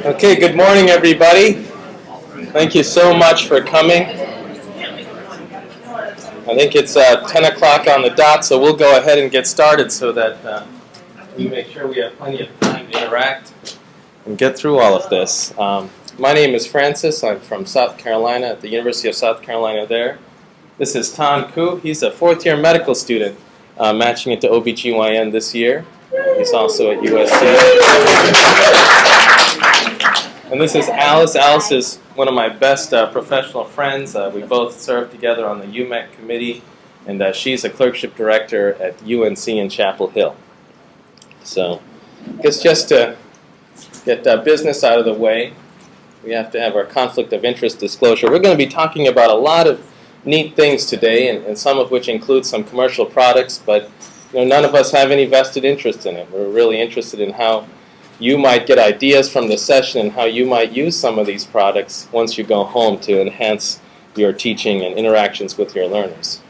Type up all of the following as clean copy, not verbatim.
Okay, good morning, everybody. Thank you so much for coming. I think it's 10 o'clock on the dot, so we'll go ahead and get started so that we make sure we have plenty of time to interact and get through all of this. My name is Francis. I'm from South Carolina, at the University of South Carolina there. This is Tan Koo. He's a fourth-year medical student, matching into OBGYN this year. He's also at USC. And this is Alice. Alice is one of my best professional friends. We both served together on the UMEC committee, and she's a clerkship director at UNC in Chapel Hill. So I guess just to get business out of the way, we have to have our conflict of interest disclosure. We're going to be talking about a lot of neat things today, and some of which include some commercial products, but none of us have any vested interest in it. We're really interested in how you might get ideas from the session and how you might use some of these products once you go home to enhance your teaching and interactions with your learners.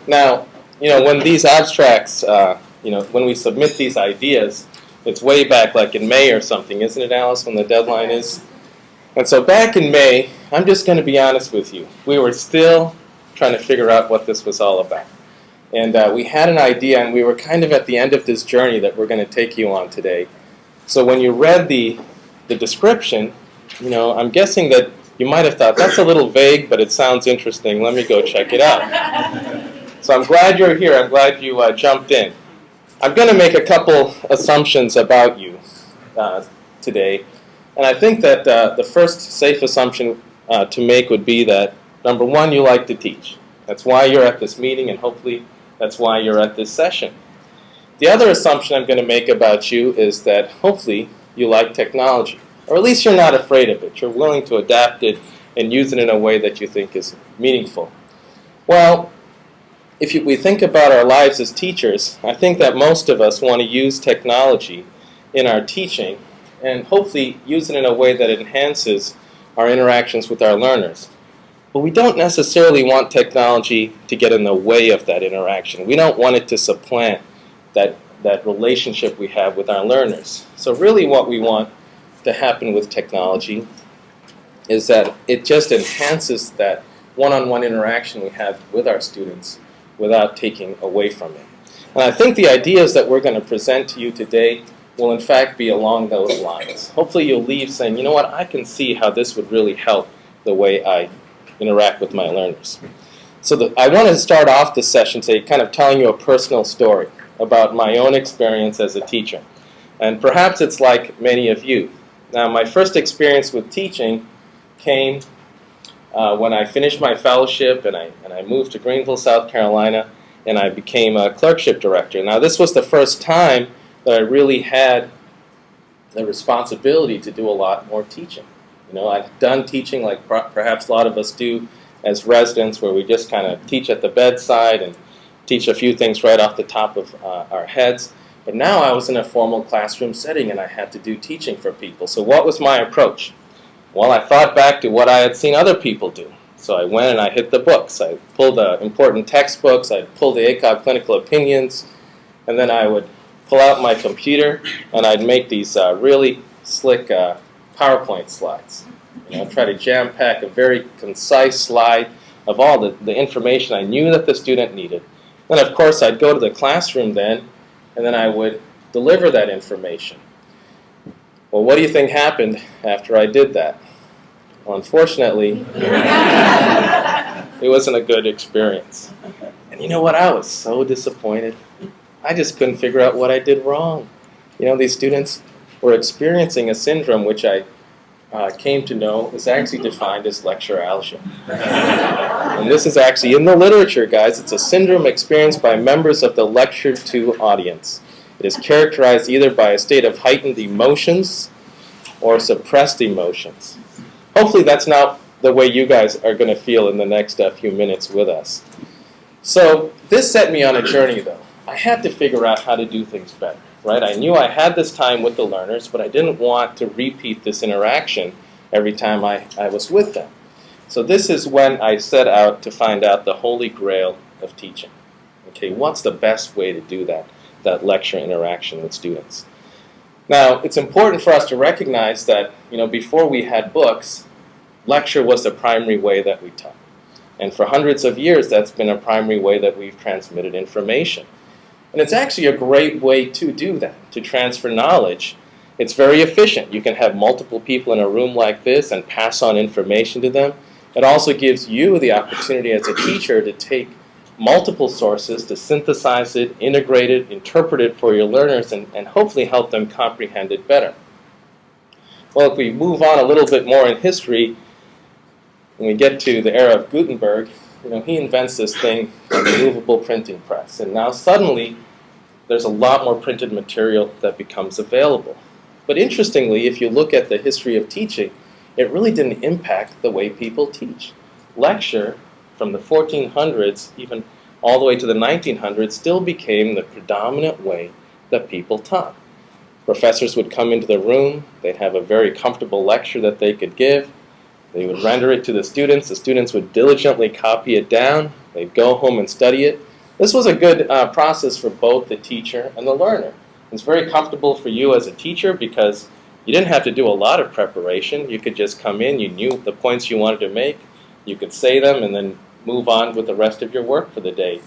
Now, when these abstracts, when we submit these ideas, it's way back like in May or something, isn't it, Alice, when the deadline is? And so back in May, I'm just going to be honest with you, we were still trying to figure out what this was all about. And we had an idea, and we were kind of at the end of this journey that we're going to take you on today. So when you read the description, I'm guessing that you might have thought, that's a little vague, but it sounds interesting. Let me go check it out. So I'm glad you're here. I'm glad you jumped in. I'm going to make a couple assumptions about you today. And I think that the first safe assumption to make would be that, number one, you like to teach. That's why you're at this meeting, and hopefully that's why you're at this session. The other assumption I'm going to make about you is that hopefully you like technology, or at least you're not afraid of it. You're willing to adapt it and use it in a way that you think is meaningful. Well, if we think about our lives as teachers, I think that most of us want to use technology in our teaching and hopefully use it in a way that enhances our interactions with our learners. But we don't necessarily want technology to get in the way of that interaction. We don't want it to supplant that relationship we have with our learners. So really what we want to happen with technology is that it just enhances that one-on-one interaction we have with our students without taking away from it. And I think the ideas that we're going to present to you today will in fact be along those lines. Hopefully you'll leave saying, you know what, I can see how this would really help the way I interact with my learners. So I want to start off this session today kind of telling you a personal story about my own experience as a teacher. And perhaps it's like many of you. Now, my first experience with teaching came when I finished my fellowship and I moved to Greenville, South Carolina, and I became a clerkship director. Now, this was the first time that I really had the responsibility to do a lot more teaching. I've done teaching like perhaps a lot of us do as residents, where we just kind of teach at the bedside and teach a few things right off the top of our heads. But now I was in a formal classroom setting and I had to do teaching for people. So what was my approach? Well, I thought back to what I had seen other people do. So I went and I hit the books. I pulled important textbooks. I'd pull the APGO clinical opinions. And then I would pull out my computer and I'd make these really slick PowerPoint slides. Try to jam-pack a very concise slide of all the information I knew that the student needed. Then, of course, I'd go to the classroom then, and then I would deliver that information. Well, what do you think happened after I did that? Well, unfortunately, it wasn't a good experience. And you know what? I was so disappointed. I just couldn't figure out what I did wrong. These students were experiencing a syndrome which I came to know is actually defined as lecturalgia. And this is actually in the literature, guys. It's a syndrome experienced by members of the lectured to audience. It is characterized either by a state of heightened emotions or suppressed emotions. Hopefully that's not the way you guys are going to feel in the next few minutes with us. So this set me on a journey, though. I had to figure out how to do things better. Right? I knew I had this time with the learners, but I didn't want to repeat this interaction every time I was with them. So this is when I set out to find out the holy grail of teaching. Okay, what's the best way to do that lecture interaction with students? Now, it's important for us to recognize that, before we had books, lecture was the primary way that we taught. And for hundreds of years, that's been a primary way that we've transmitted information. And it's actually a great way to do that, to transfer knowledge. It's very efficient. You can have multiple people in a room like this and pass on information to them. It also gives you the opportunity as a teacher to take multiple sources, to synthesize it, integrate it, interpret it for your learners, and hopefully help them comprehend it better. Well, if we move on a little bit more in history, when we get to the era of Gutenberg, he invents this thing, the movable printing press. And now suddenly, there's a lot more printed material that becomes available. But interestingly, if you look at the history of teaching, it really didn't impact the way people teach. Lecture, from the 1400s, even all the way to the 1900s, still became the predominant way that people taught. Professors would come into the room, they'd have a very comfortable lecture that they could give, they would render it to the students would diligently copy it down, they'd go home and study it. This was a good process for both the teacher and the learner. It's very comfortable for you as a teacher because you didn't have to do a lot of preparation. You could just come in, you knew the points you wanted to make, you could say them, and then move on with the rest of your work for the day.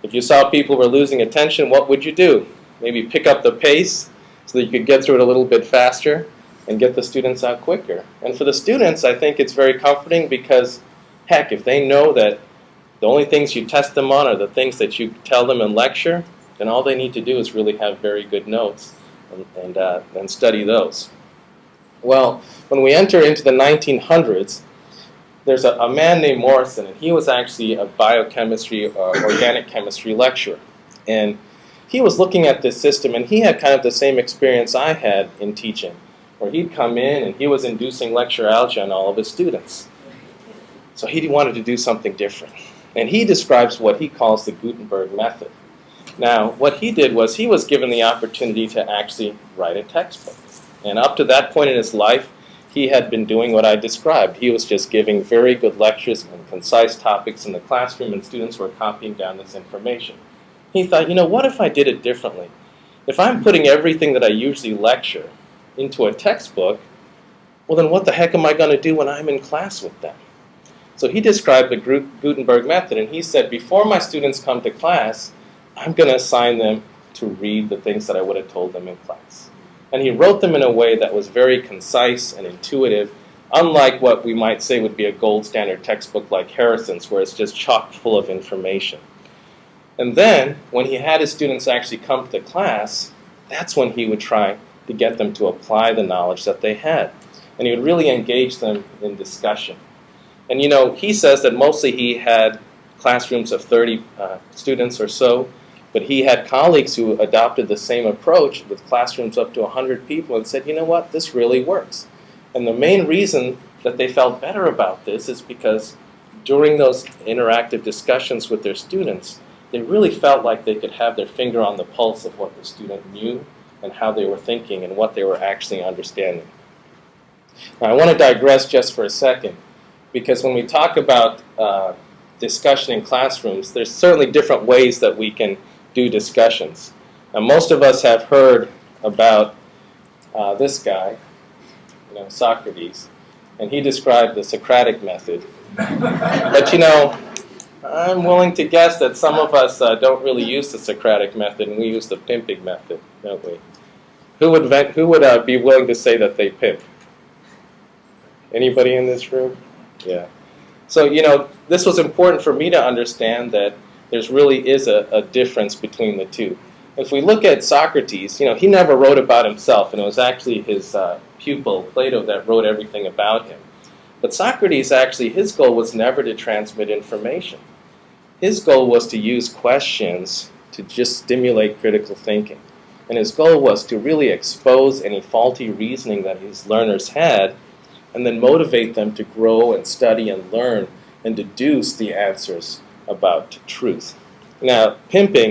If you saw people were losing attention, what would you do? Maybe pick up the pace so that you could get through it a little bit faster and get the students out quicker. And for the students, I think it's very comforting because, heck, if they know that the only things you test them on are the things that you tell them in lecture, then all they need to do is really have very good notes and study those. Well, when we enter into the 1900s, there's a man named Morrison, and he was actually a biochemistry, organic chemistry lecturer. And he was looking at this system, and he had kind of the same experience I had in teaching, where he'd come in and he was inducing lecturalgia on all of his students. So he wanted to do something different. And he describes what he calls the Gutenberg method. Now, what he did was he was given the opportunity to actually write a textbook. And up to that point in his life, he had been doing what I described. He was just giving very good lectures on concise topics in the classroom, and students were copying down this information. He thought, what if I did it differently? If I'm putting everything that I usually lecture into a textbook, well then what the heck am I going to do when I'm in class with them? So he described the Gutenberg method, and he said, before my students come to class, I'm going to assign them to read the things that I would have told them in class. And he wrote them in a way that was very concise and intuitive, unlike what we might say would be a gold standard textbook like Harrison's, where it's just chock full of information. And then, when he had his students actually come to the class, that's when he would try to get them to apply the knowledge that they had. And he would really engage them in discussion. And he says that mostly he had classrooms of 30 students or so, but he had colleagues who adopted the same approach with classrooms up to 100 people and said, what, this really works. And the main reason that they felt better about this is because during those interactive discussions with their students, they really felt like they could have their finger on the pulse of what the student knew and how they were thinking and what they were actually understanding. Now, I want to digress just for a second, because when we talk about discussion in classrooms, there's certainly different ways that we can do discussions. Now, most of us have heard about this guy, Socrates, and he described the Socratic method. But I'm willing to guess that some of us don't really use the Socratic method, and we use the pimping method, don't we? Who would be willing to say that they pimp? Anybody in this room? Yeah. So, this was important for me to understand that there's really is a difference between the two. If we look at Socrates, he never wrote about himself, and it was actually his pupil, Plato, that wrote everything about him. But Socrates, actually, his goal was never to transmit information. His goal was to use questions to just stimulate critical thinking. And his goal was to really expose any faulty reasoning that his learners had, and then motivate them to grow and study and learn and deduce the answers about truth. Now, pimping